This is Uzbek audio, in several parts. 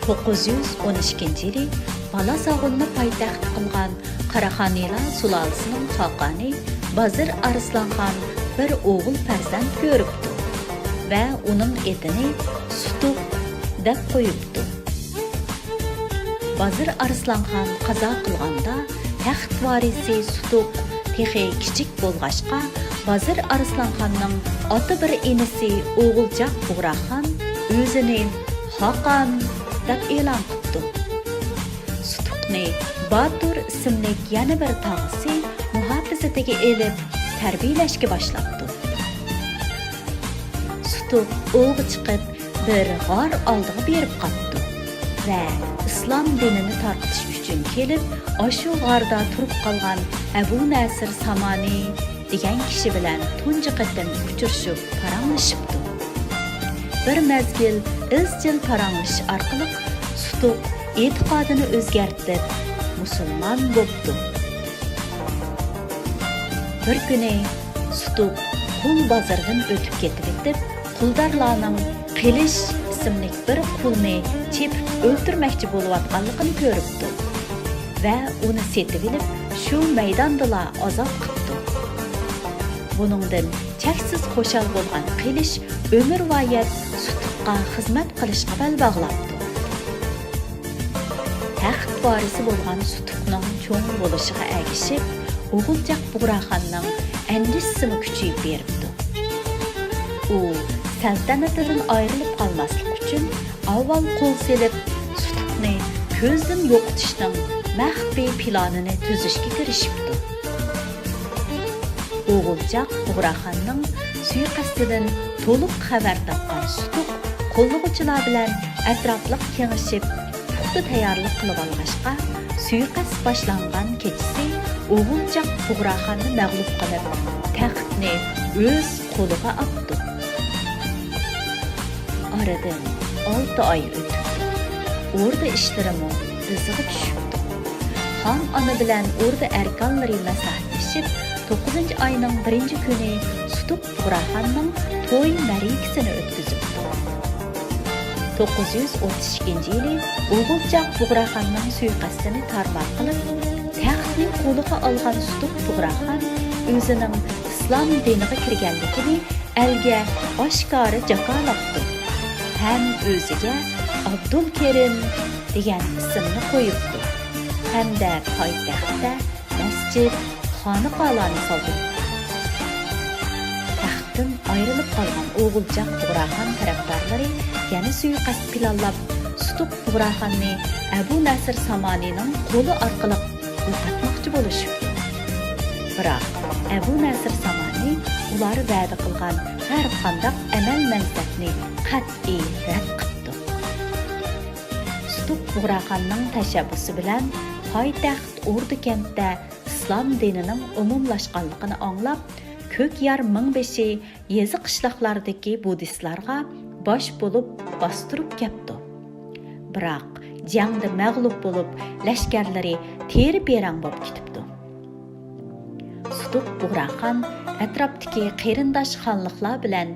912-yili Balasag'ulni poytaxt qilgan Qaraxoniylar sulolasining xoqoni Bazir Arslanxon bir o'g'il farzand ko'ribdi va uning etini Sutuk deb qo'yibdi. Bazir Arslanxon qazo qilganda taxt varisi Sutuk texi kichik bo'lg'achqa Bazir Arslanxonning oti bir enisi o'g'ilchaq Bughrahan o'zini Xoqon deb e'lon qildi. Sutukni Batur ismli yana bir tog'asi muhofazatiga elib tarbiyalashga boshlabdi. Sutuk o'g'i chiqib bir g'or oldiga berib qoldi va islom dinini tarqitish uchun kelib, shu g'orda turib qolgan Abu Nasr Samani degan kishi bilan tunji qatim uchrashib paranglashibdi. Bir mezgil izchil paranglish orqali Sutuk e'tiqodini o'zgartirib musulmon bo'ldi. Bir kuni Sutuk qul bozordan o'tib ketib, quldorlarning Qilish ismli bir qulni chepib o'ltirmoqchi bo'layotganligini ko'ribdi va uni setib olib, shu maydondala azob qildi. Buningdan cheksiz xo'shal bo'lgan Qilish umrvoyat Sutukqa xizmat qilishga bel bog'labdi. Taxt varisi bo'lgan Sutukning cho'ng bo'lishiga ergishib, o'g'ilchaq Bughraxonning andisimi kuchayib beribdi. U saltanatidan ayrilib qolmaslik uchun avval qo'l selib Sutukni ko'zdan yo'qotishning maxfiy planini tuzishga kirishibdi. O'g'ilchaq Bughraxonning suiqasdidan to'liq xabar topgan Sutuk qo'llag'uvchilar bilan atrofliq kengashib, puxta tayyorlik qilib olg'ashqa, suiqasd boshlangan kechasi o'g'ilchaq Bughraxonni mag'lub qilib, taxtni o'z qo'liga oldi. Aradan 6 oy o'tdi. O'rda ishlarimi iziga tushibdi. Xon ona bilan o'rda arkonlari maslahatlashib, 9-oyning 1-kuni Sutuk Bughraxonning to'y ma'rikasini o'tkazibdi. 932-yili o'g'ilchaq Bughraxonning suiqasdini tarmar qilib, taxtni qo'liga olgan Sutuk Bughraxon o'zining islom diniga kirganligini elga oshkora jakolabdi. Hem o'ziga Abdul Kerim degan ismni qo'yibdi. Hamda poytaxtda masjid, xonaqolarni soldi. Taxtdan ayrilib qolgan o'g'ilchaq Bughraxon tarafdorlari yana suiqasd planlab, Sutuk Bughraxonni Abu Nasr Samanining qo'li orqali yo'qotmoqchi bo'lishibdi. Biroq Abu Nasr Samani ular va'da qilgan har qanday amal mansabni qat'iy rad qildi. Sutuk Bughraxonning tashabbusi bilan poytaxt O'rda-Kentda islom dinining umumlashganligini anglab, ko'k yar mingbeshi yezi qishloqlardagi buddistlarga bosh bo'lib bostirib ketdi. Biroq jangda mag'lub bo'lib, lashkarlari teri berang bo'lib ketibdi. Sutuk Bughraxon atrofdagi qarindosh xonliqlar bilan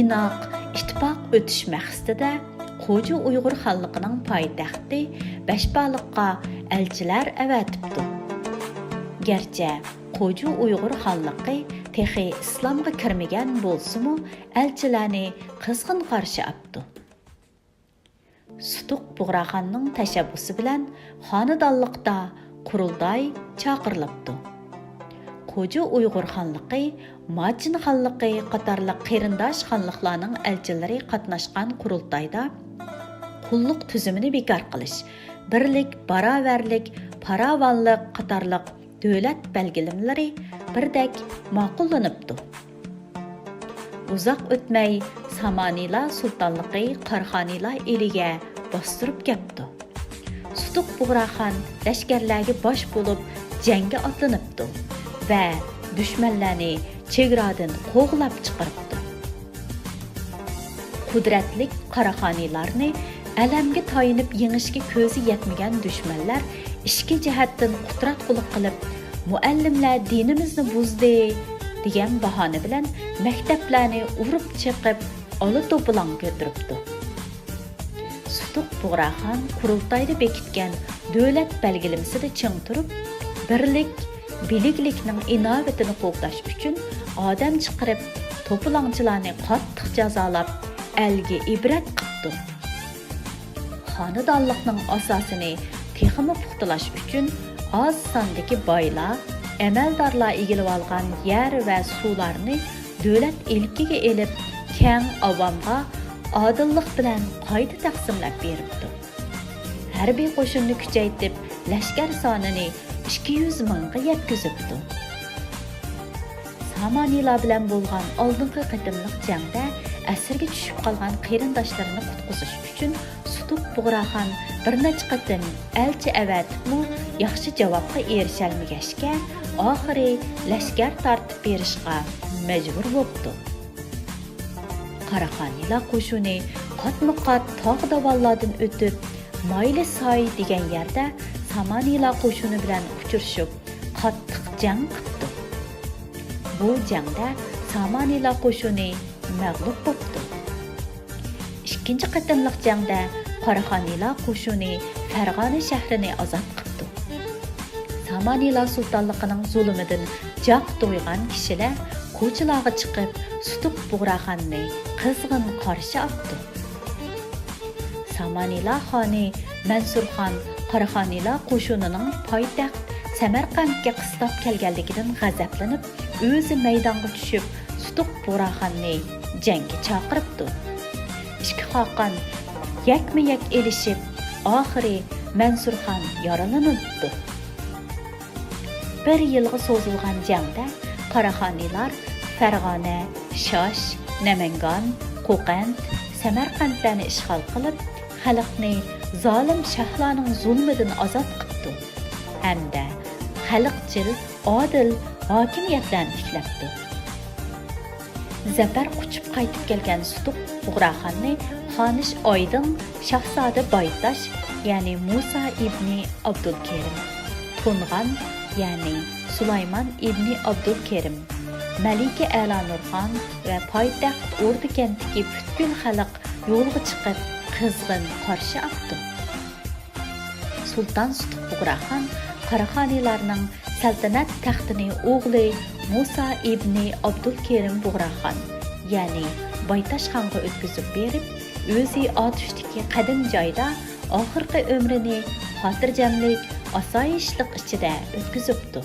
inoq ittifoq o'tish maqsadida Qo'ji Uyg'ur xonliqining poytaxti Bashbaliqqa elchilar avatibdi. Gerçi Qo'ji Uyg'ur xonliqi texi islomga kirmagan bo'lsa-mu, elchilarni qizg'in qarshi oldi. Sutuk Bughraxonning tashabbusi bilan xonadonlikda qurultoy chaqirilibdi. Qo'ji Uyg'ur xonliqi, Majin xonliqi qatorliq qarindosh xonliqlarning elchilari qatnashgan qurultoyda qulluq tuzumini bekor qilish, birlik, barobarlik, farovonlik qatorliq davlat belgilamlari birdek ma'qullanibdi. Uzoq o'tmay Samaniylar sultonligi Qarxoniylar eliga bostirib ketdi. Sutuk Bughraxon lashkarlarga bosh bo'lib jangga otlanibdi va dushmanlarni chegaradan qo'g'lab chiqaribdi. Qudratli Qaraxoniylarni alamga tayinib yengishga ko'zi yetmagan dushmanlar ishki jihatdan qudratqullik qilib, muallimlar dinimizni buzdi degan bahona bilan maktablarni urib chiqib, ola to'plan ko'tiribdi. Sutuk Bughrahan qurultayda bekitgan davlat belgilemesida ching turib, birlik, biliklikning inovatini qo'llash uchun odam chiqarib, to'polonchilarni qattiq jazolab, elga ibrat qildi. Xonadonlikning asosini texmi puxtalash uchun oz sondagi boylar, amaldorlar egilib olgan yer va suvlarni davlat ilkiga elib, keng avomga adillik bilan qayta taqsimlab beribdi. Harbiy qo'shinni kuchaytirib, lashkar sonini 200 mingga yetkazibdi. Samanilar bilan bo'lgan oldingi qatimliq jangda asirga tushib qolgan qarindoshlarini qutqizish uchun Sutuk Bughrahan bir necha qatim elchi avatibmi yaxshi javobga erishalmagashga, oxiri lashkar tortib berishga majbur bo'ldi. Qaraxoniylar qo'shini qatma-qat tog' davollardan o'tib, Mayli soy degan yerda Samanilar qo'shini bilan uchrashib, qattiq jang qildi. Bu jangda Samanilar qo'shini mag'lub bo'ldi. Ikkinchi qatimliq jangda Qaraxoniylar qo'shini Farg'ona shahrini ozod qildi. Samanilar sultonligining zulmidan joq to'ygan kishilar ko'chalarga chiqib, Sutuk Bughrahanni qizg'in qarshi oldi. Samanilar xoni Mansurxon Qaraxoniylar qo'shinining poytaxt Samarqandga qistab kelganligidan g'azablanib, o'zi maydonga tushib, Sutuk Bughrahanni jangga chaqiribdi. Ikki xaqon yakma-yak elishib, oxiri Mansurxon yaralanibdi. Bir yilga so'zilgan jangda Qaraxoniylar Farg'ona, Shosh, Namangan, Qo'qand, Samarqandlarni ishg'ol qilib, xalqni zolim shahlarning zulmidan ozod qildi hamda xalqchil, odil hokimiyatlarni tiklabdi. Zafar quchib qaytib kelgan Sutuk Bughrahanni Xonish Oydin Shahzoda Baytash, ya'ni Musa ibn Abdulkerim, Tungan, ya'ni Sulaymon ibn Abdulkerim, Malika Alanurxon va poytaxt O'rda kentidagi butkul xalq yo'lga chiqib, qizg'in qarshi oldi. Sultan Sutuk Bughrahan Qaraxoniylarning saltanat taxtini o'g'li Musa ibn Abdulkerim Bughrahan, ya'ni Baytash xonga o'tkazib berib, o'zi otishdagi qadim joyda oxirgi umrini xotirjamlik, osoyishlik ichida o'tkazibdi.